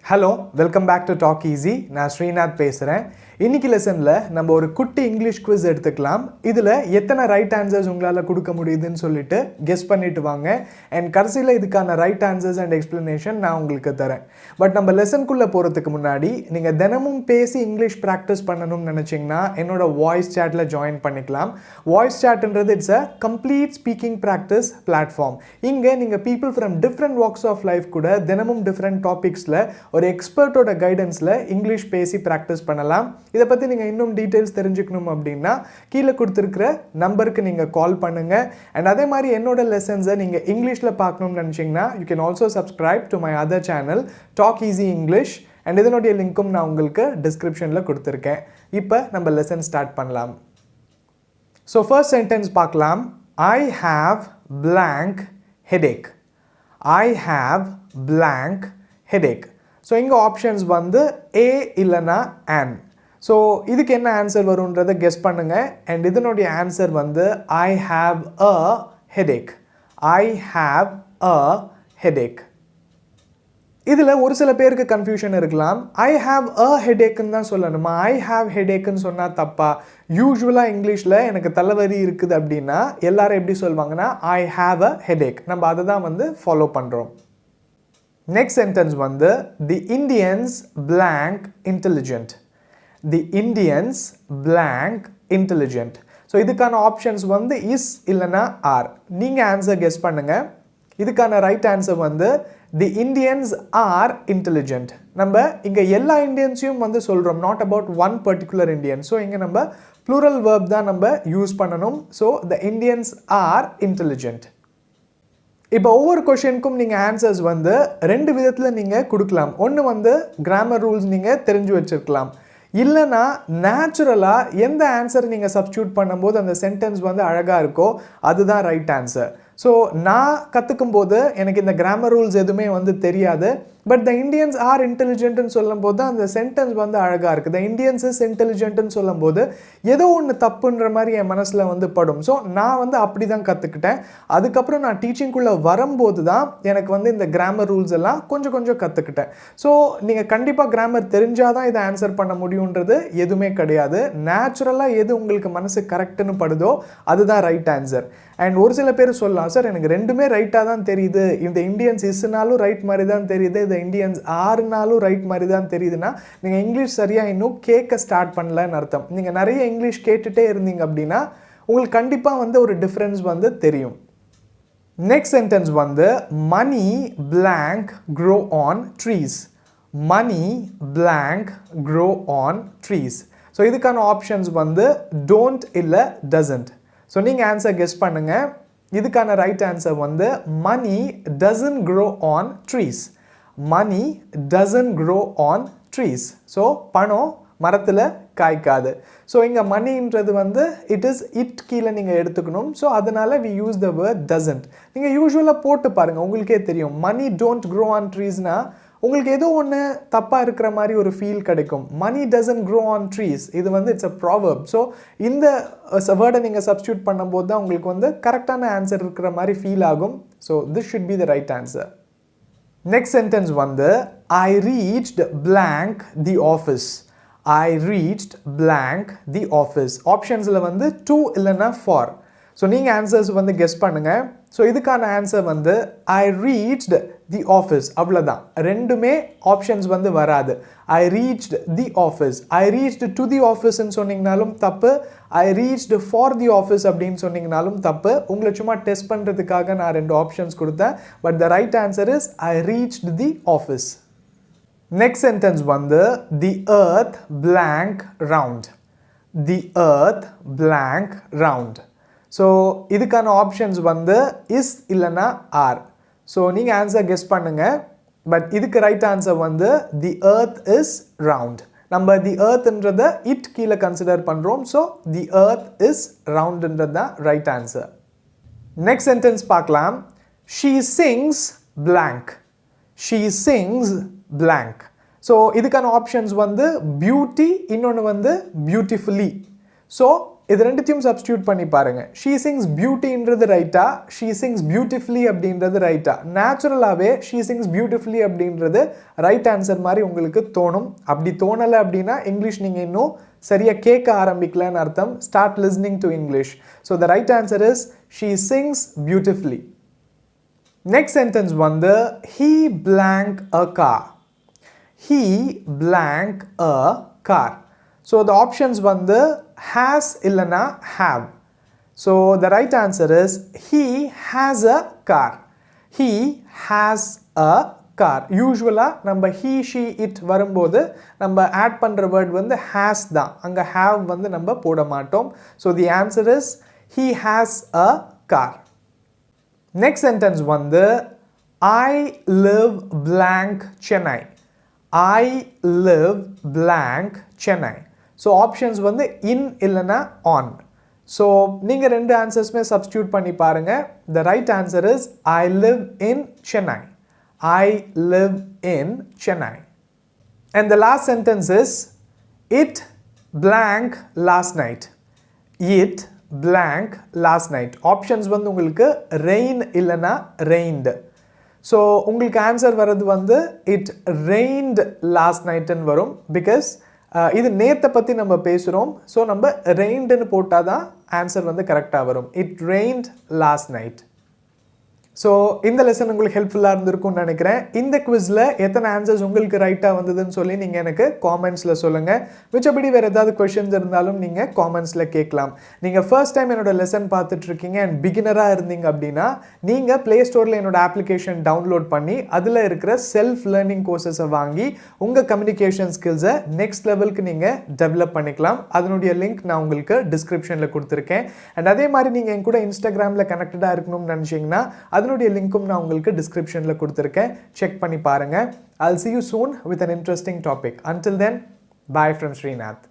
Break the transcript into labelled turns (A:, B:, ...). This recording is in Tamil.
A: Hello welcome back to Talk Easy. நான் ஸ்ரீநாத் பேசுகிறேன். இன்னைக்கு லெசனில் நம்ம ஒரு குட்டி இங்கிலீஷ் குவிஸ் எடுத்துக்கலாம். இதில் எத்தனை ரைட் ஆன்சர்ஸ் உங்களால் கொடுக்க முடியுதுன்னு சொல்லிட்டு கெஸ் பண்ணிட்டு வாங்க. அண்ட் கடைசியில் இதுக்கான ரைட் ஆன்சர்ஸ் அண்ட் எக்ஸ்ப்ளனேஷன் நான் உங்களுக்கு தரேன். பட் நம்ம லெசனுக்குள்ளே போகிறதுக்கு முன்னாடி நீங்கள் தினமும் பேசி இங்கிலீஷ் ப்ராக்டிஸ் பண்ணணும்னு நினச்சிங்கன்னா என்னோட வாய்ஸ் சேட்டில் ஜாயின் பண்ணிக்கலாம். வாய்ஸ் சேட்ன்றது it's a complete speaking practice platform. இங்கே நீங்கள் people from different walks of life கூட தினமும் டிஃப்ரெண்ட் டாபிக்ஸில் ஒரு எக்ஸ்பர்ட்டோட கைடன்ஸில் இங்கிலீஷ் பேசி ப்ராக்டிஸ் பண்ணலாம். இதை பற்றி நீங்கள் இன்னும் டீட்டெயில்ஸ் தெரிஞ்சுக்கணும் அப்படின்னா கீழே கொடுத்துருக்கிற நம்பருக்கு நீங்கள் கால் பண்ணுங்கள். அண்ட் அதே மாதிரி என்னோட லெசன்ஸை நீங்கள் இங்கிலீஷில் பார்க்கணும்னு நினச்சிங்கன்னா you can also subscribe to my other channel Talk Easy English. And இதனுடைய லிங்க்கும் நான் உங்களுக்கு டிஸ்கிரிப்ஷனில் கொடுத்துருக்கேன். இப்போ நம்ம லெசன் ஸ்டார்ட் பண்ணலாம். ஸோ ஃபர்ஸ்ட் சென்டென்ஸ் பார்க்கலாம். I have blank headache. I have blank headache. So இங்கே ஆப்ஷன்ஸ் வந்து ஏ இல்லைனா ஆன். ஸோ இதுக்கு என்ன ஆன்சர் வரும்ன்றதை கெஸ் பண்ணுங்கள். அண்ட் இதனுடைய ஆன்சர் வந்து I have a headache. I have a headache. இதில் ஒரு சில பேருக்கு கன்ஃபியூஷன் இருக்கலாம். ஐ ஹாவ் அ ஹெடேக்குன்னு தான் சொல்லணுமா, ஐ ஹாவ் ஹெடேக்குன்னு சொன்னால் தப்பா? யூஸ்வலாக இங்கிலீஷில் எனக்கு தலைவலி இருக்குது அப்படின்னா எல்லாரும் எப்படி சொல்லுவாங்கன்னா ஐ ஹாவ் அ ஹெடேக். நம்ம அதை தான் வந்து ஃபாலோ பண்ணுறோம். நெக்ஸ்ட் சென்டென்ஸ் வந்து தி இண்டியன்ஸ் blank intelligent. தி இண்டியன்ஸ் blank intelligent. ஸோ இதுக்கான ஆப்ஷன்ஸ் வந்து இஸ் இல்லைனா ஆர். நீங்கள் ஆன்சர் கெஸ் பண்ணுங்கள். இதுக்கான ரைட் ஆன்சர் வந்து தி இண்டியன்ஸ் ஆர் இன்டெலிஜென்ட். நம்ம இங்கே எல்லா இண்டியன்ஸையும் வந்து சொல்கிறோம், not about one particular Indian. So இங்கே நம்ம ப்ளூரல் வேர்ப் தான் நம்ம யூஸ் பண்ணணும். So the Indians are intelligent. இப்போ ஒவ்வொரு கொஷனுக்கும் நீங்கள் ஆன்சர்ஸ் வந்து ரெண்டு விதத்தில் நீங்கள் கொடுக்கலாம். ஒன்று வந்து கிராமர் ரூல்ஸ் நீங்கள் தெரிஞ்சு வச்சுருக்கலாம். இல்லைனா நேச்சுரலாக எந்த ஆன்சர் நீங்கள் சப்ஸ்டியூட் பண்ணும்போது அந்த சென்டென்ஸ் வந்து அழகாக இருக்கோ அதுதான் ரைட் ஆன்சர். ஸோ நான் கற்றுக்கும் போது எனக்கு இந்த கிராமர் ரூல்ஸ் எதுவுமே வந்து தெரியாது. பட் த இண்டியன்ஸ் ஆர் இன்டெலிஜென்ட்னு சொல்லும் போது அந்த சென்டென்ஸ் வந்து அழகாக இருக்குது. த இண்டியன்ஸ் இஸ் இன்டெலிஜென்ட்னு சொல்லும் போது ஏதோ ஒன்று தப்புன்ற மாதிரி என் மனசில் வந்து படும். ஸோ நான் வந்து அப்படி தான் கற்றுக்கிட்டேன். அதுக்கப்புறம் நான் டீச்சிங்குள்ளே வரும்போது தான் எனக்கு வந்து இந்த கிராமர் ரூல்ஸ் எல்லாம் கொஞ்சம் கொஞ்சம் கற்றுக்கிட்டேன். ஸோ நீங்கள் கண்டிப்பாக கிராமர் தெரிஞ்சால் தான் இதை ஆன்சர் பண்ண முடியுன்றது எதுவுமே கிடையாது. நேச்சுரலாக எது உங்களுக்கு மனசு கரெக்டுன்னு படுதோ அதுதான் ரைட் ஆன்சர். அண்ட் ஒரு சில பேர் சொல்லலாம், சார் எனக்கு ரெண்டுமே ரைட்டாக தான் தெரியுது, இந்த இண்டியன்ஸ் இஸ்னாலும் ரைட் மாதிரி தான் தெரியுது, இந்த இண்டியன்ஸ் ஆறுனாலும் ரைட் மாதிரி தான் தெரியுதுன்னா நீங்கள் இங்கிலீஷ் சரியாக இன்னும் கேட்க ஸ்டார்ட் பண்ணலன்னு அர்த்தம். நீங்கள் நிறைய இங்கிலீஷ் கேட்டுகிட்டே இருந்தீங்க அப்படின்னா உங்களுக்கு கண்டிப்பாக வந்து ஒரு டிஃப்ரென்ஸ் வந்து தெரியும். நெக்ஸ்ட் சென்டென்ஸ் வந்து money blank grow on trees. Money blank grow on trees. So இதுக்கான ஆப்ஷன்ஸ் வந்து don't இல்லை doesn't. ஸோ நீங்கள் ஆன்சர் கெஸ் பண்ணுங்கள். இதுக்கான ரைட் ஆன்சர் வந்து money doesn't grow on trees. Money doesn't grow on trees. So பணம் மரத்தில் காய்க்காது. ஸோ இங்கே மணின்றது வந்து இட் இஸ் இட் கீழே நீங்கள் எடுத்துக்கணும். ஸோ அதனால் we use the word doesn't. நீங்கள் யூஸ்வலாக போட்டு பாருங்கள், உங்களுக்கே தெரியும். மணி don't grow on treesனா உங்களுக்கு ஏதோ ஒன்று தப்பாக இருக்கிற மாதிரி ஒரு ஃபீல் கிடைக்கும். மணி doesn't grow on trees இது வந்து இட்ஸ் அ ப்ராவர்ப். ஸோ இந்த வேர்டை நீங்கள் சப்ஸ்டியூட் பண்ணும்போது தான் உங்களுக்கு வந்து கரெக்டான ஆன்சர் இருக்கிற மாதிரி ஃபீல் ஆகும். So this should be the right answer. Next sentence வந்து I reached blank the office. I reached blank the office. ஆப்ஷன்ஸில் வந்து டூ இல்லைன்னா ஃபார். ஸோ நீங்கள் ஆன்சர்ஸ் வந்து கெஸ் பண்ணுங்கள். ஸோ இதுக்கான ஆன்சர் வந்து ஐ ரீச்ட் தி ஆஃபீஸ். அவ்வளோதான், ரெண்டுமே ஆப்ஷன்ஸ் வந்து வராது. I reached the office, I reached to the ஆஃபீஸ்ன்னு சொன்னீங்கனாலும் தப்பு, I reached for the office அப்படின்னு சொன்னீங்கனாலும் தப்பு. உங்களை சும்மா டெஸ்ட் பண்ணுறதுக்காக நான் ரெண்டு ஆப்ஷன்ஸ் கொடுத்தேன். But the right answer is I reached the office. Next sentence வந்து தி earth blank round. தி earth blank round. ஸோ இதுக்கான ஆப்ஷன்ஸ் வந்து இஸ் இல்லைனா ஆர். ஸோ நீங்கள் ஆன்சர் கெஸ் பண்ணுங்கள். பட் இதுக்கு ரைட் ஆன்சர் வந்து தி earth இஸ் ரவுண்ட். நம்ம தி earthன்றதை இட் கீழே கன்சிடர் பண்ணுறோம். ஸோ தி earth இஸ் ரவுண்டுன்றது தான் ரைட் ஆன்சர். நெக்ஸ்ட் சென்டென்ஸ் பார்க்கலாம். She Singh blank. She Singh blank. So இதுக்கான ஆப்ஷன்ஸ் வந்து பியூட்டி, இன்னொன்று வந்து பியூட்டிஃபுல்லி. ஸோ இது ரெண்டுத்தையும் சப்ஸ்டியூட் பண்ணி பாருங்க. she sings beautyன்றது ரைட்டா, she sings beautifully அப்படின்றது ரைட்டா? நேச்சுரலாகவே she sings beautifully அப்படின்றது ரைட் ஆன்சர் மாதிரி உங்களுக்கு தோணும். அப்படி தோணலை அப்படின்னா இங்கிலீஷ் நீங்கள் இன்னும் சரியாக கேட்க ஆரம்பிக்கலன்னு அர்த்தம். Start listening to English. So the right answer is she sings beautifully. Next sentence வந்து he blank a car. He blank a car. So the options வந்து has இல்லனா have. So the right answer is he has a car. He has a car. Usually நம்ம he, she, it வரும்போது நம்ம add பண்ற word வந்து has தான். அங்க have வந்து நம்ம போட மாட்டோம். So the answer is he has a car. Next sentence வந்து I live blank Chennai. I live blank Chennai. So options வந்து in இல்லனா on. So நீங்க ரெண்டு ஆன்சர்ஸ்மே சப்ஸ்டியூட் பண்ணி பாருங்க. The right answer is I live in Chennai. I live in Chennai. And the last sentence is it blank last night. It blank last night. Options வந்து உங்களுக்கு rain இல்லனா rained. ஸோ உங்களுக்கு ஆன்சர் வர்றது வந்து இட் ரெயின்ட் லாஸ்ட் நைட்டுன்னு வரும். பிகாஸ் இது நேற்றை பற்றி நம்ம பேசுகிறோம். ஸோ நம்ம ரெயின்டுன்னு போட்டால் தான் ஆன்சர் வந்து கரெக்டாக வரும். It rained last night. So இந்த லெசன் உங்களுக்கு ஹெல்ப்ஃபுல்லாக இருந்திருக்கும்னு நினைக்கிறேன். இந்த குவிஸில் எத்தனை ஆன்சர்ஸ் உங்களுக்கு ரைட்டாக வந்ததுன்னு சொல்லி நீங்கள் எனக்கு காமெண்ட்ஸில் சொல்லுங்கள். மிச்சபடி வேறு ஏதாவது கொஷின்ஸ் இருந்தாலும் நீங்கள் காமெண்ட்ஸில் கேட்கலாம். நீங்கள் ஃபர்ஸ்ட் டைம் என்னோட லெசன் பார்த்துட்ருக்கீங்க அண்ட் பிகினராக இருந்தீங்க அப்படின்னா நீங்கள் ப்ளே ஸ்டோரில் என்னோட அப்ளிகேஷன் டவுன்லோட் பண்ணி அதில் இருக்கிற செல்ஃப் லேர்னிங் கோர்சஸை வாங்கி உங்கள் கம்யூனிகேஷன் ஸ்கில்ஸை நெக்ஸ்ட் லெவலுக்கு நீங்கள் டெவலப் பண்ணிக்கலாம். அதனுடைய லிங்க் நான் உங்களுக்கு டிஸ்கிரிப்ஷனில் கொடுத்துருக்கேன். அண்ட் அதே மாதிரி நீங்கள் என் கூட இன்ஸ்டாகிராமில் கனெக்டடாக இருக்கணும்னு நினச்சிங்கன்னா அதனுடைய லிங்க்கும் நான் உங்களுக்கு டிஸ்கிரிப்ஷனில் கொடுத்துருக்கேன். செக் பண்ணி பாருங்கள். I'll see you soon with an interesting topic. Until then, bye from Srinath.